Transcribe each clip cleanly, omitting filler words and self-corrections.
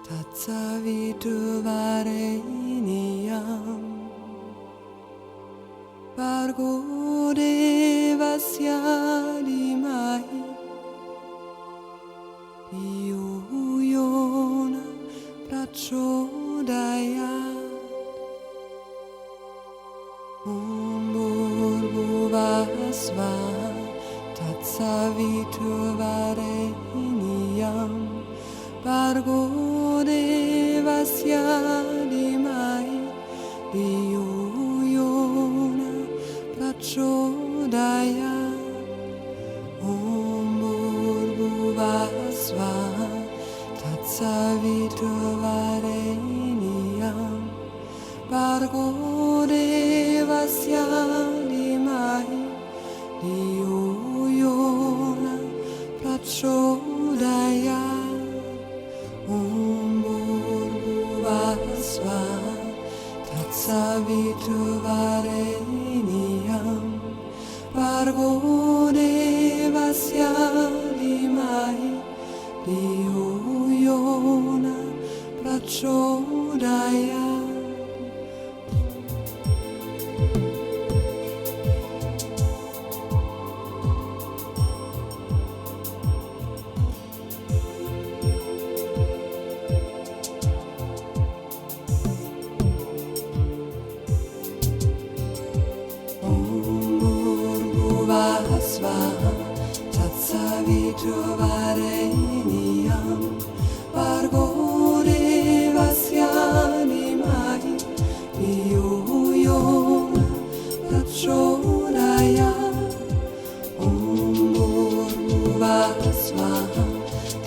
Tatsaviturvareniyam Bargo devasya dhimahi Dhiyo yona prachodayat Om Bhurvuvah Svaha Tatsaviturvareniyam Bargo devasya dhimahi Dhiyo yona prachodayat Om Bhurvuvah Svaha Tatsaviturvareniyam Bargo devasya dhimahi Dhiyo yona prachodayat Om Bhurvuvah Svaha Tatsaviturvareniyam Bargo devasya dhimahi Dhiyo yona prachodayat Svaha Tatsaviturvareniyam Bargo devasya dhimahi Dhiyo yona prachodayat Om Bhurvuvah Svaha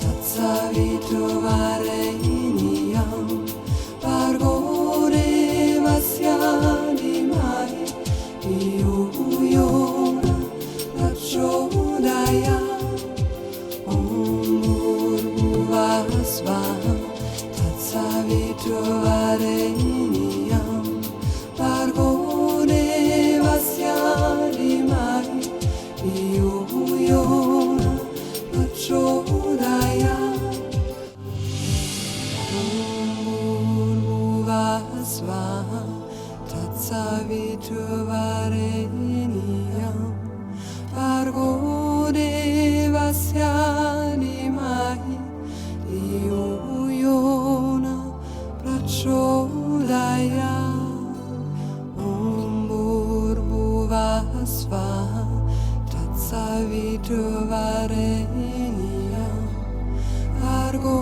Tatsaviturvareniyam Bargo devasya dhimahi Dhiyo yona prachodayat Om Bhurvuvah Svaha Tatsaviturvareniyam Bargo devasya dhimahi Dhiyo yona prachodayat Om Bhurvuvah Svaha Tatsaviturvareniyam Bargo devasya dhimahi Dhiyo yona prachodayat Om Bhurvuvah Svaha Tatsaviturvareniyam Bargo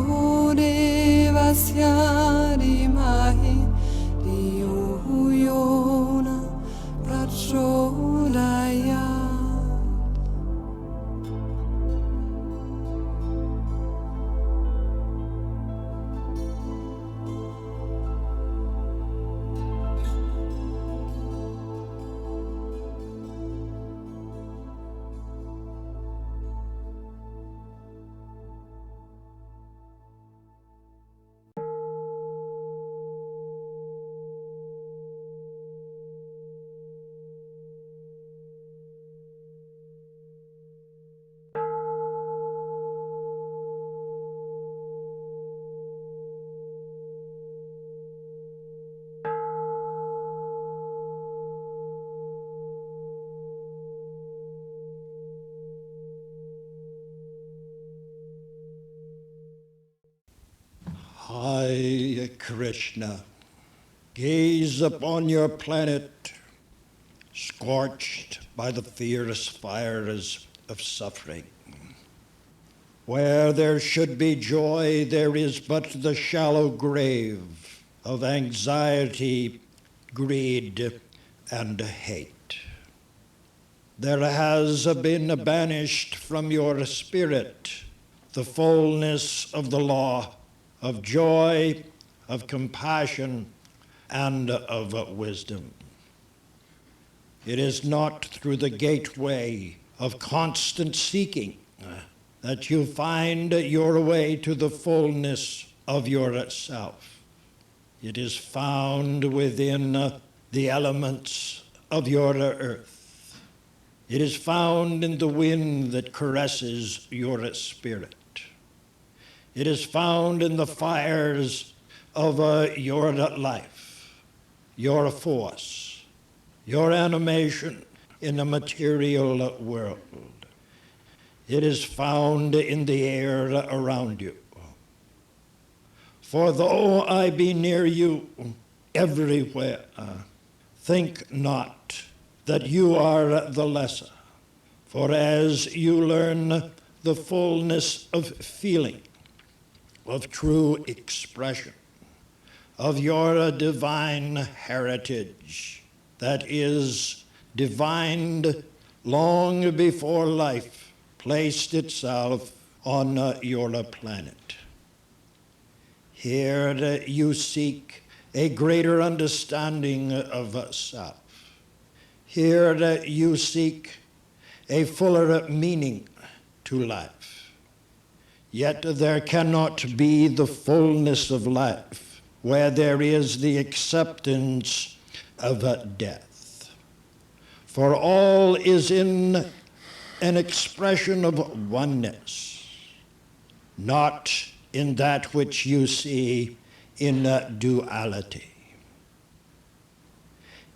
devasya dhimahi Dhiyo yona prachodayat Hare Krishna, gaze upon your planet, scorched by the fierce fires of suffering. Where there should be joy, there is but the shallow grave of anxiety, greed, and hate. There has been banished from your spirit the fullness of the law of joy, of compassion, and of wisdom. It is not through the gateway of constant seeking that you find your way to the fullness of yourself. It is found within the elements of your earth. It is found in the wind that caresses your spirit. It is found in the fires of your life, your force, your animation in the material world. It is found in the air around you. For though I be near you everywhere, think not that you are the lesser. For as you learn the fullness of feeling, of true expression, of your divine heritage that is divined long before life placed itself on your planet. Here you seek a greater understanding of self. Here you seek a fuller meaning to life. Yet there cannot be the fullness of life where there is the acceptance of death. For all is in an expression of oneness, not in that which you see in duality.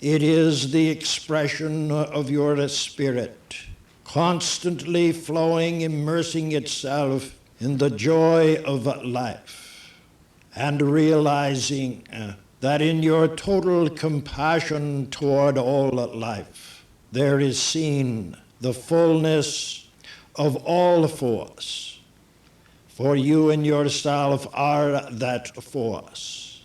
It is the expression of your spirit, constantly flowing, immersing itself in the joy of life, and realizing that in your total compassion toward all life, there is seen the fullness of all force. For you and yourself are that force.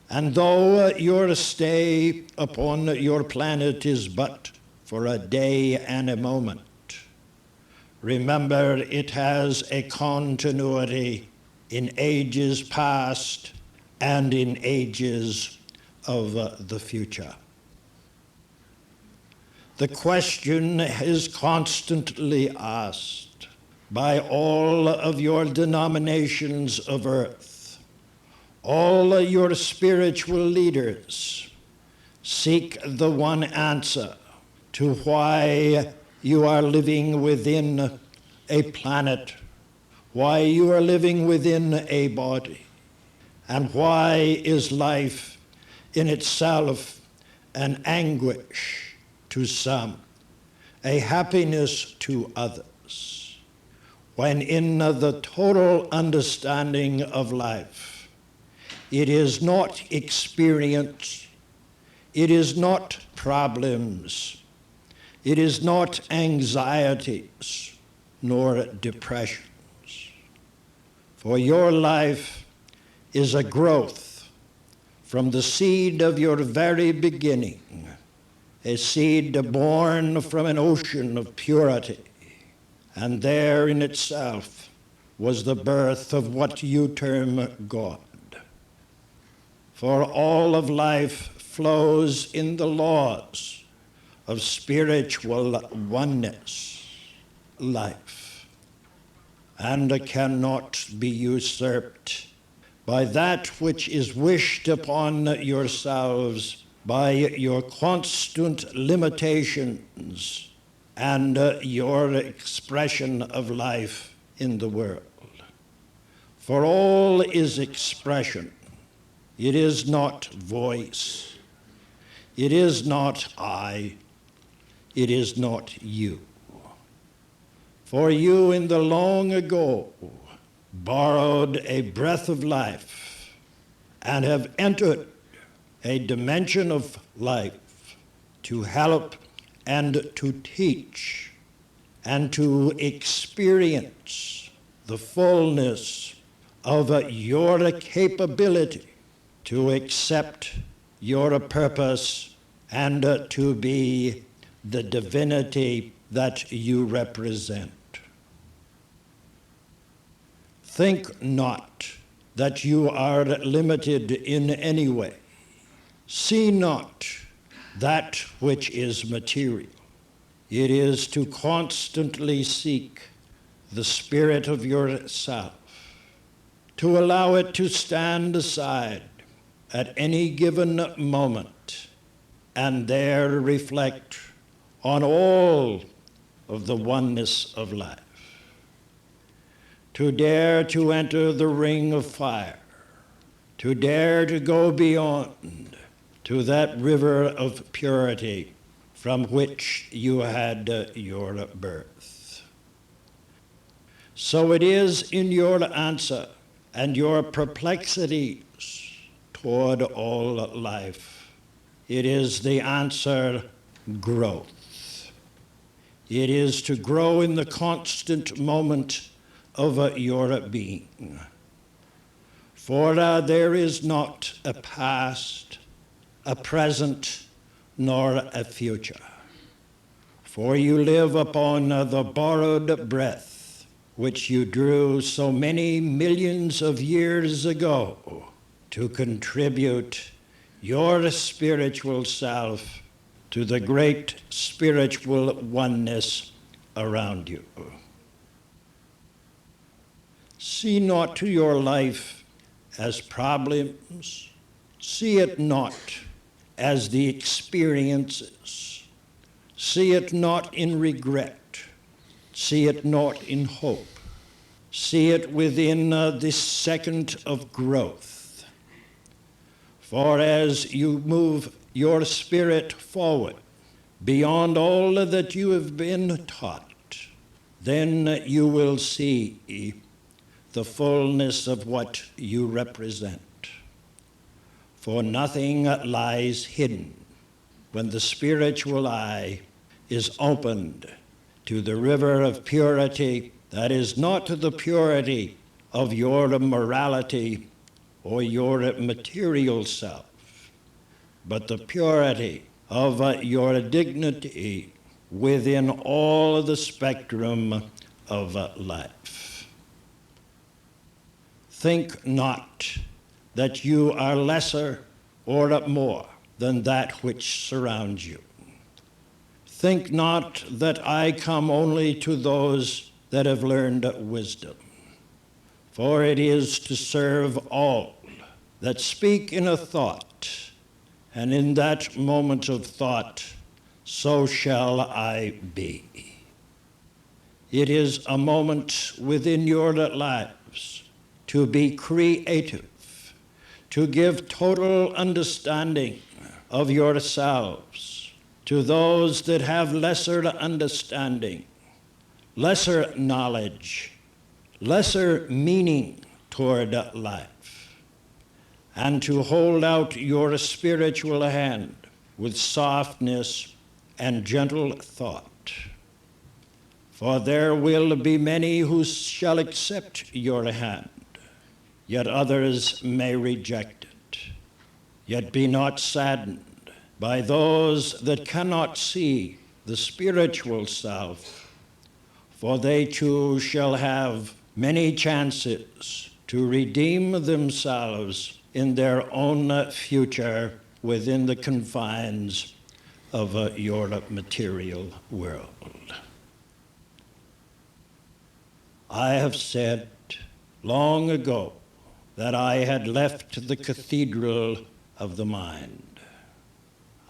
And though your stay upon your planet is but for a day and a moment, remember it has a continuity in ages past and in ages of the future. The question is constantly asked by all of your denominations of earth. All your spiritual leaders seek the one answer to why you are living within a planet, why you are living within a body, and why is life in itself an anguish to some, a happiness to others, when in the total understanding of life, it is not experience, it is not problems, it is not anxieties, nor depressions. For your life is a growth from the seed of your very beginning, a seed born from an ocean of purity. And there in itself was the birth of what you term God. For all of life flows in the laws of spiritual oneness, life, and cannot be usurped by that which is wished upon yourselves by your constant limitations and your expression of life in the world. For all is expression. It is not voice. It is not I. It is not you. For you in the long ago borrowed a breath of life and have entered a dimension of life to help and to teach and to experience the fullness of your capability to accept your purpose and to be the divinity that you represent. Think not that you are limited in any way. See not that which is material. It is to constantly seek the spirit of yourself, to allow it to stand aside at any given moment, and there reflect on all of the oneness of life, to dare to enter the ring of fire, to dare to go beyond to that river of purity from which you had your birth. So it is in your answer and your perplexities toward all life. It is the answer, growth. It is to grow in the constant moment of your being. For there is not a past, a present, nor a future. For you live upon the borrowed breath which you drew so many millions of years ago to contribute your spiritual self to the great spiritual oneness around you. See not to your life as problems. See it not as the experiences. See it not in regret. See it not in hope. See it within this second of growth. For as you move your spirit forward beyond all that you have been taught, then you will see the fullness of what you represent. For nothing lies hidden when the spiritual eye is opened to the river of purity that is not the purity of your morality or your material self, but the purity of your dignity within all the spectrum of life. Think not that you are lesser or more than that which surrounds you. Think not that I come only to those that have learned wisdom, for it is to serve all that speak in a thought, and in that moment of thought, so shall I be. It is a moment within your lives to be creative, to give total understanding of yourselves to those that have lesser understanding, lesser knowledge, lesser meaning toward life, and to hold out your spiritual hand with softness and gentle thought. For there will be many who shall accept your hand, yet others may reject it. Yet be not saddened by those that cannot see the spiritual self, for they too shall have many chances to redeem themselves in their own future within the confines of your material world. I have said long ago that I had left the cathedral of the mind.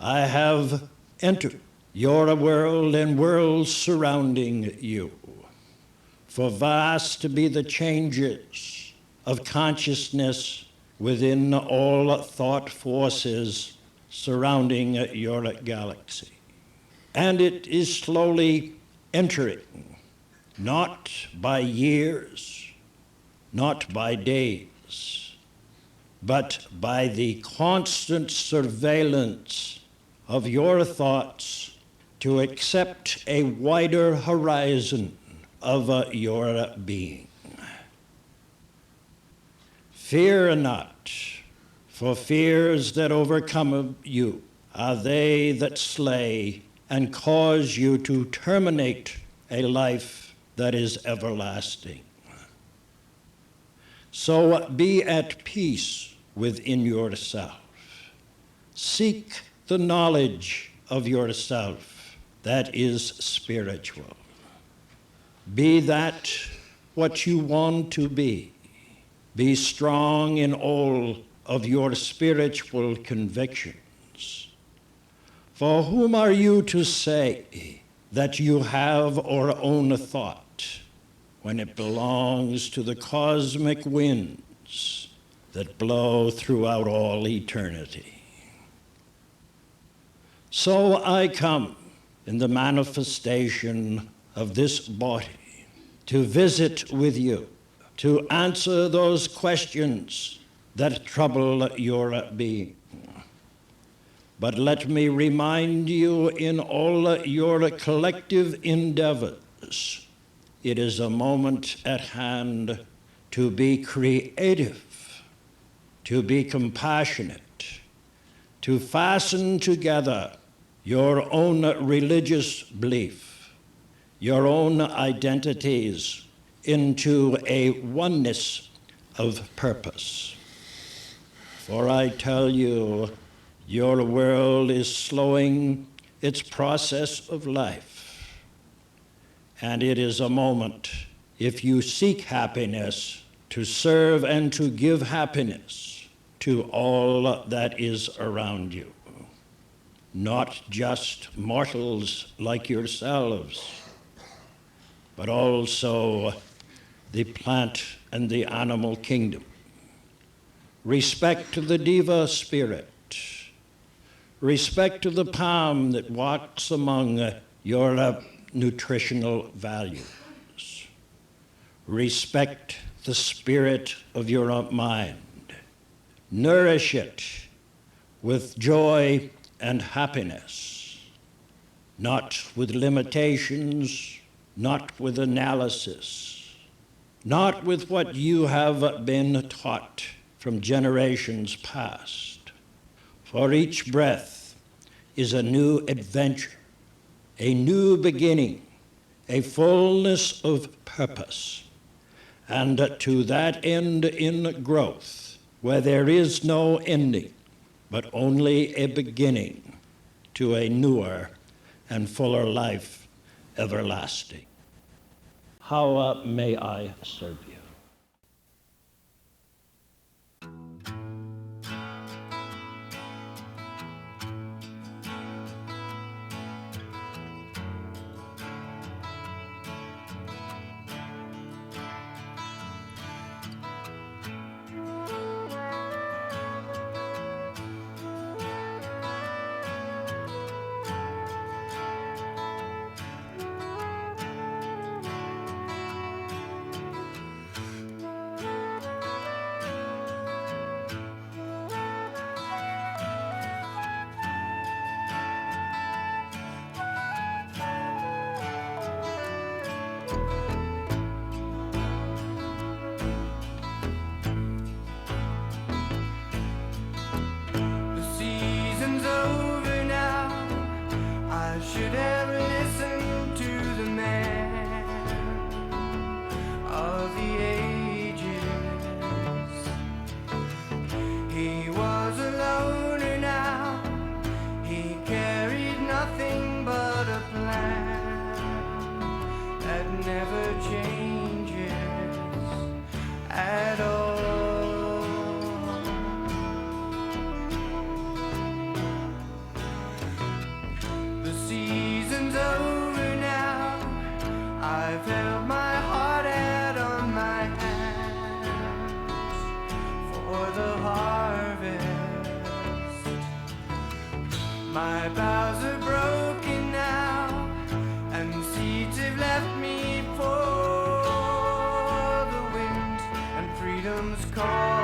I have entered your world and worlds surrounding you. For vast be the changes of consciousness within all thought forces surrounding your galaxy. And it is slowly entering, not by years, not by days, but by the constant surveillance of your thoughts to accept a wider horizon of your being. Fear not, for fears that overcome you are they that slay and cause you to terminate a life that is everlasting. So be at peace within yourself. Seek the knowledge of yourself that is spiritual. Be that what you want to be. Be strong in all of your spiritual convictions. For whom are you to say that you have or own a thought when it belongs to the cosmic winds that blow throughout all eternity? So I come in the manifestation of this body to visit with you, to answer those questions that trouble your being. But let me remind you, in all your collective endeavors, it is a moment at hand to be creative, to be compassionate, to fasten together your own religious belief, your own identities into a oneness of purpose. For I tell you, your world is slowing its process of life. And it is a moment, if you seek happiness, to serve and to give happiness to all that is around you. Not just mortals like yourselves, but also the plant and the animal kingdom. Respect to the Deva spirit. Respect to the palm that walks among your nutritional values. Respect the spirit of your mind. Nourish it with joy and happiness, not with limitations, not with analysis, not with what you have been taught from generations past. For each breath is a new adventure, a new beginning, a fullness of purpose, and to that end in growth, where there is no ending, but only a beginning to a newer and fuller life everlasting. How may I serve you? My bows are broken now, and seeds have left me for the wind, and freedom's call.